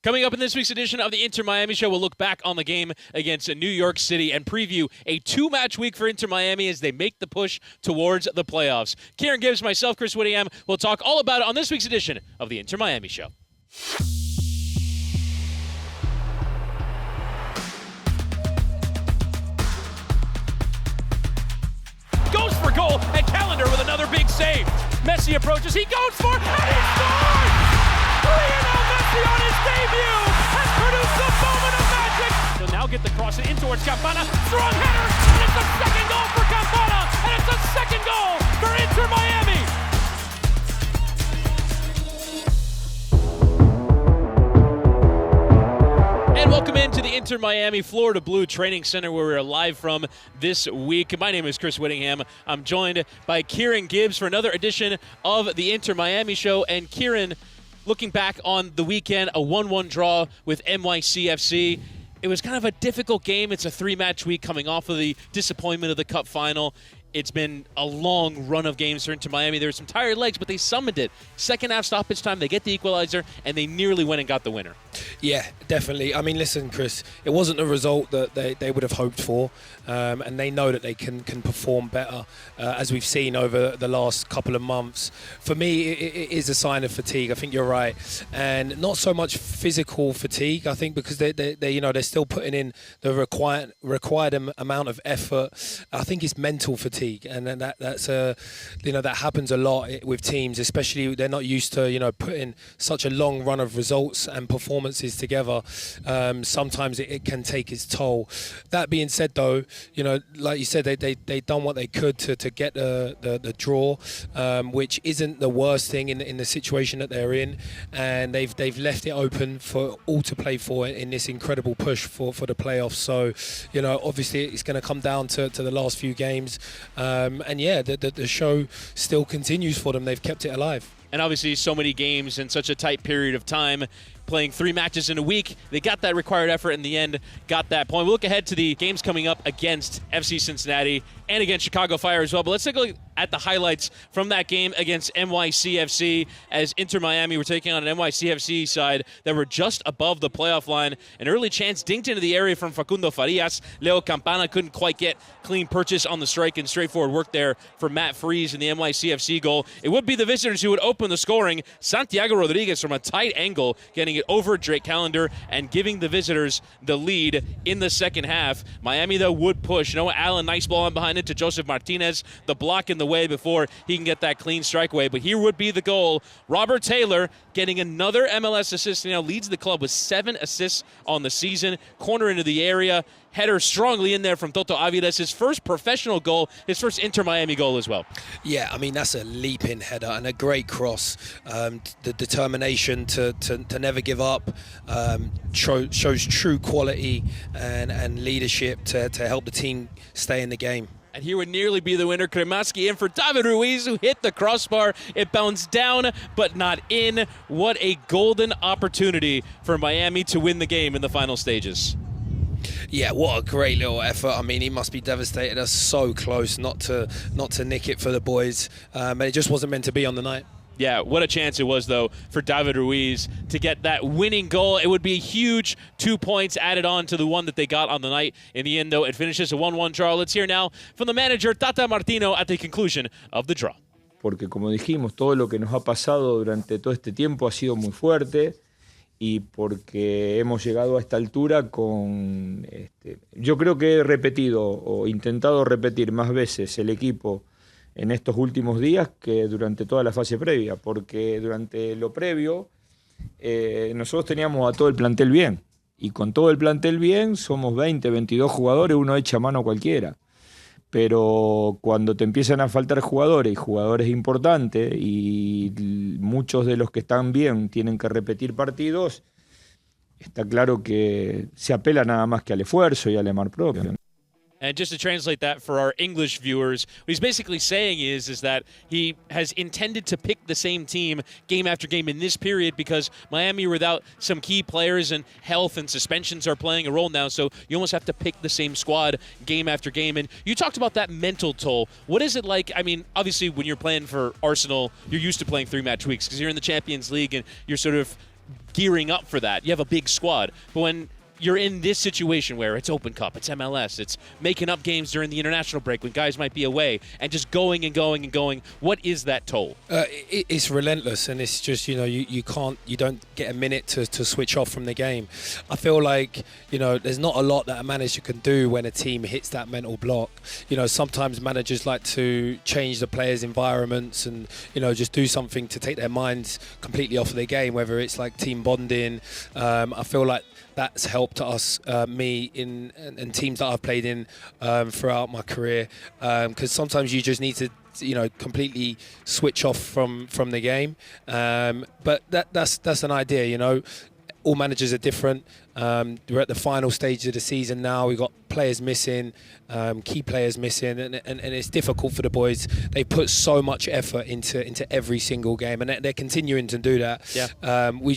Coming up in this week's edition of the Inter Miami Show, we'll look back on the game against New York City and preview a two-match week for Inter Miami as they make the push towards the playoffs. Kieran Gibbs, myself, Chris Wittyngham, will talk all about it on this week's edition of the Inter Miami Show. Goes for goal, and Calendar with another big save. Messi approaches, he goes for it, and he scores! Lionel Messi on his debut has produced a moment of magic. He'll now get the cross in towards Campana. Strong header, and it's a second goal for Campana, and it's a second goal for Inter Miami. And welcome into the Inter Miami Florida Blue Training Center where we're live from this week. My name is Chris Wittyngham. I'm joined by Kieran Gibbs for another edition of the Inter Miami Show. And Kieran, looking back on the weekend, a 1-1 draw with NYCFC. It was kind of a difficult game. It's a three-match week coming off of the disappointment of the Cup final. It's been a long run of games for Inter Miami. There were some tired legs, but they summoned it. Second half stoppage time, they get the equalizer, and they nearly went and got the winner. Yeah, definitely. I mean, listen, Chris, it wasn't a result that they would have hoped for, and they know that they can perform better, as we've seen over the last couple of months. For me, it is a sign of fatigue. I think you're right, and not so much physical fatigue. I think because they're still putting in the required amount of effort. I think it's mental fatigue. And then that happens a lot with teams, especially they're not used to putting such a long run of results and performances together. Sometimes it can take its toll. That being said, though, like you said, they done what they could to get the draw, which isn't the worst thing in the situation that they're in, and they've left it open for all to play for in this incredible push for the playoffs. So obviously it's going to come down to the last few games. The show still continues for them. They've kept it alive. And obviously so many games in such a tight period of time, playing three matches in a week. They got that required effort in the end, got that point. We'll look ahead to the games coming up against FC Cincinnati and against Chicago Fire as well. But let's take a look at the highlights from that game against NYCFC as Inter Miami were taking on an NYCFC side that were just above the playoff line. An early chance dinked into the area from Facundo Farias. Leo Campana couldn't quite get clean purchase on the strike, and straightforward work there for Matt Freese in the NYCFC goal. It would be the visitors who would open the scoring. Santiago Rodriguez from a tight angle getting it over Drake Calendar and giving the visitors the lead in the second half. Miami, though, would push. Noah Allen, nice ball on behind it to Joseph Martinez. The block in the way before he can get that clean strike away. But here would be the goal. Robert Taylor getting another MLS assist. Now leads the club with 7 assists on the season. Corner into the area. Header strongly in there from Toto Aviles. His first professional goal, his first Inter Miami goal as well. Yeah, I mean, that's a leaping header and a great cross. The determination to never give up shows true quality and leadership to help the team stay in the game. And here would nearly be the winner. Kremaski in for David Ruiz, who hit the crossbar. It bounced down, but not in. What a golden opportunity for Miami to win the game in the final stages. Yeah, what a great little effort. I mean, he must be devastated. That's so close not to nick it for the boys. And it just wasn't meant to be on the night. Yeah, what a chance it was, though, for David Ruiz to get that winning goal. It would be a huge 2 points added on to the one that they got on the night. In the end, though, it finishes a 1-1 draw. Let's hear now from the manager, Tata Martino, at the conclusion of the draw. Porque, como dijimos, todo lo que nos ha pasado durante todo este tiempo ha sido muy fuerte y porque hemos llegado a esta altura con... yo creo que he repetido o intentado repetir más veces el equipo en estos últimos días que durante toda la fase previa, porque durante lo previo nosotros teníamos a todo el plantel bien, y con todo el plantel bien somos 20, 22 jugadores, uno echa mano a cualquiera, pero cuando te empiezan a faltar jugadores, y jugadores importantes, y muchos de los que están bien tienen que repetir partidos, está claro que se apela nada más que al esfuerzo y al amor propio. And just to translate that for our English viewers, what he's basically saying is that he has intended to pick the same team game after game in this period because Miami, without some key players, and health and suspensions are playing a role now, so you almost have to pick the same squad game after game. And you talked about that mental toll. What is it like? I mean, obviously when you're playing for Arsenal, you're used to playing 3-match weeks because you're in the Champions League and you're sort of gearing up for that. You have a big squad. But when you're in this situation where it's Open Cup, it's MLS, it's making up games during the international break when guys might be away, and just going and going and going, what is that toll? It's relentless, and it's just, you don't get a minute to switch off from the game. I feel like, there's not a lot that a manager can do when a team hits that mental block. Sometimes managers like to change the players' environments and, just do something to take their minds completely off of their game, whether it's like team bonding. I feel like that's helped us, me and teams that I've played in throughout my career, because sometimes you just need to completely switch off from the game, but that's an idea. All managers are different. We're at the final stage of the season now. We've got players missing, key players missing, and it's difficult for the boys. They put so much effort into every single game, and they're continuing to do that. Yeah. We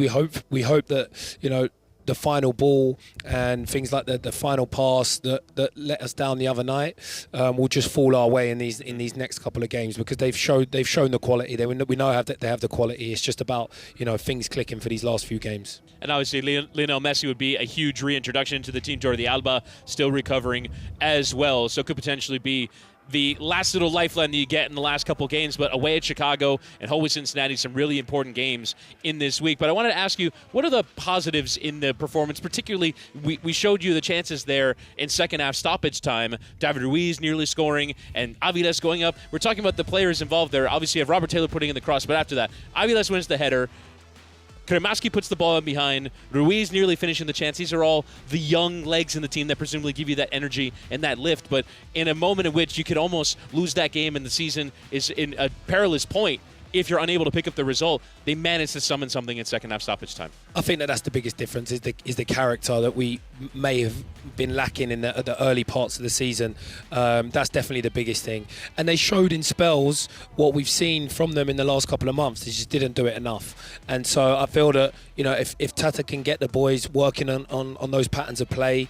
hope that the final ball and things like the final pass that let us down the other night will just fall our way in these next couple of games, because they've shown the quality. We know they have the quality. It's just about things clicking for these last few games. And obviously Lionel Messi would be a huge reintroduction to the team. Jordi Alba still recovering as well, so could potentially be the last little lifeline that you get in the last couple games. But away at Chicago and home with Cincinnati, some really important games in this week. But I wanted to ask you, what are the positives in the performance? Particularly, we showed you the chances there in second half stoppage time. David Ruiz nearly scoring and Aviles going up. We're talking about the players involved there. Obviously, you have Robert Taylor putting in the cross, but after that, Aviles wins the header. Kremaski puts the ball in behind. Ruiz nearly finishing the chance. These are all the young legs in the team that presumably give you that energy and that lift. But in a moment in which you could almost lose that game and the season is in a perilous point, if you're unable to pick up the result, they managed to summon something in second half stoppage time. I think that's the biggest difference, is the character that we may have been lacking in the early parts of the season. That's definitely the biggest thing. And they showed in spells what we've seen from them in the last couple of months. They just didn't do it enough. And so I feel that, if Tata can get the boys working on those patterns of play,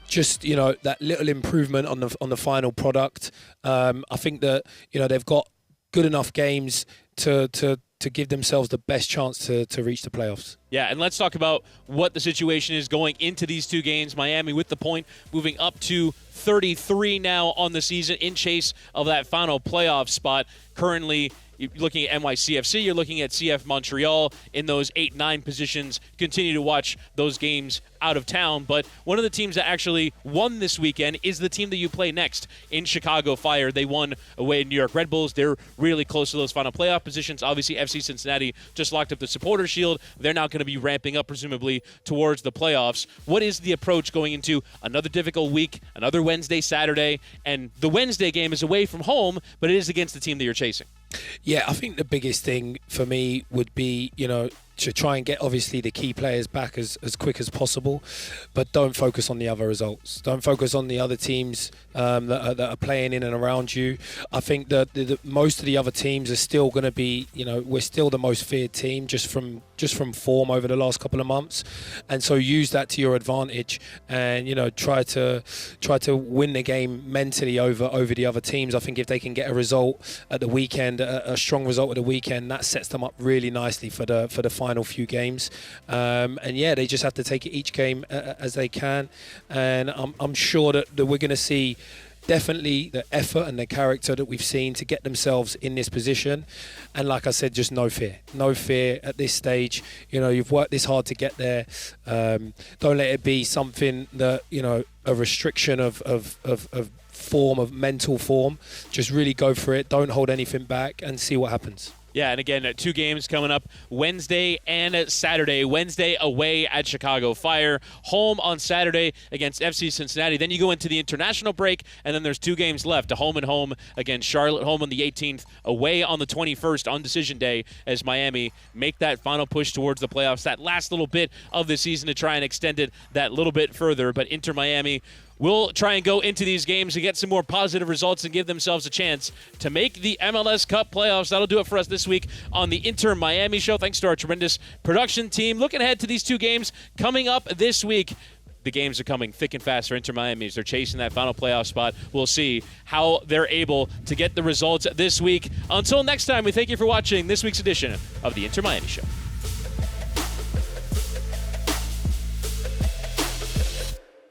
just that little improvement on the final product, I think that they've got good enough games to give themselves the best chance to reach the playoffs. Yeah, and let's talk about what the situation is going into these two games. Miami with the point, moving up to 33 now on the season in chase of that final playoff spot. Currently, you're looking at NYCFC, you're looking at CF Montreal in those 8-9 positions. Continue to watch those games out of town. But one of the teams that actually won this weekend is the team that you play next in Chicago Fire. They won away in New York Red Bulls. They're really close to those final playoff positions. Obviously, FC Cincinnati just locked up the Supporter Shield. They're now going to be ramping up, presumably, towards the playoffs. What is the approach going into another difficult week, another Wednesday, Saturday? And the Wednesday game is away from home, but it is against the team that you're chasing. Yeah, I think the biggest thing for me would be, to try and get obviously the key players back as quick as possible, but don't focus on the other results. Don't focus on the other teams that are playing in and around you. I think that most of the other teams are still going to be, we're still the most feared team just from form over the last couple of months, and so use that to your advantage and try to win the game mentally over the other teams. I think if they can get a result at the weekend, a strong result at the weekend, that sets them up really nicely for the final few games. They just have to take it each game as they can, and I'm sure that we're going to see definitely the effort and the character that we've seen to get themselves in this position. And like I said, just no fear at this stage. You've worked this hard to get there. Don't let it be something that a restriction of form, of mental form. Just really go for it. Don't hold anything back and see what happens. Yeah, and again, 2 games coming up Wednesday and Saturday. Wednesday away at Chicago Fire, home on Saturday against FC Cincinnati. Then you go into the international break, and then there's 2 games left, a home and home against Charlotte, home on the 18th, away on the 21st on decision day as Miami make that final push towards the playoffs, that last little bit of the season to try and extend it that little bit further. But Inter Miami will try and go into these games and get some more positive results and give themselves a chance to make the MLS Cup playoffs. That'll do it for us this week on the Inter Miami Show. Thanks to our tremendous production team. Looking ahead to these 2 games coming up this week. The games are coming thick and fast for Inter Miami as they're chasing that final playoff spot. We'll see how they're able to get the results this week. Until next time, we thank you for watching this week's edition of the Inter Miami Show.